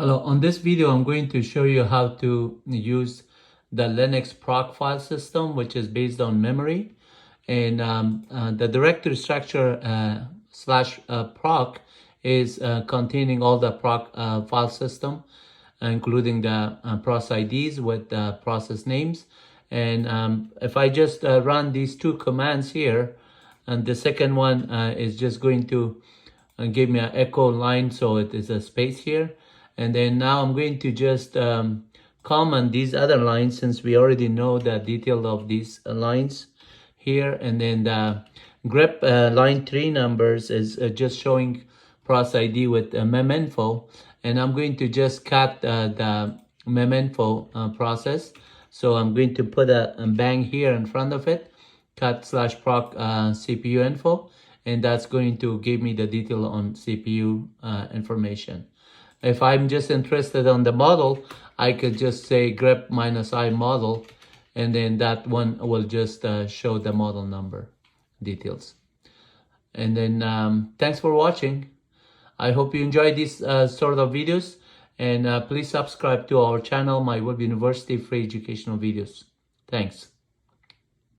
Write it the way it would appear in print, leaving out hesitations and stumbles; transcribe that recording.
Hello, on this video I'm going to show you how to use the Linux proc file system, which is based on memory. And the directory structure /proc is containing all the proc file system, including the process IDs with the process names. And if I just run these two commands here, and the second one is just going to give me an echo line, so it is a space here. And then now I'm going to just comment these other lines, since we already know the detail of these lines here. And then the grep line 3 numbers is just showing process ID with meminfo. And I'm going to just cut the meminfo process. So I'm going to put a bang here in front of it, cut /proc cpuinfo, and that's going to give me the detail on CPU information. If I'm just interested on the model, I could just say grep -i model, and then that one will just show the model number details. And then thanks for watching. I hope you enjoy these sort of videos, and please subscribe to our channel, My Web University Free Educational Videos. Thanks.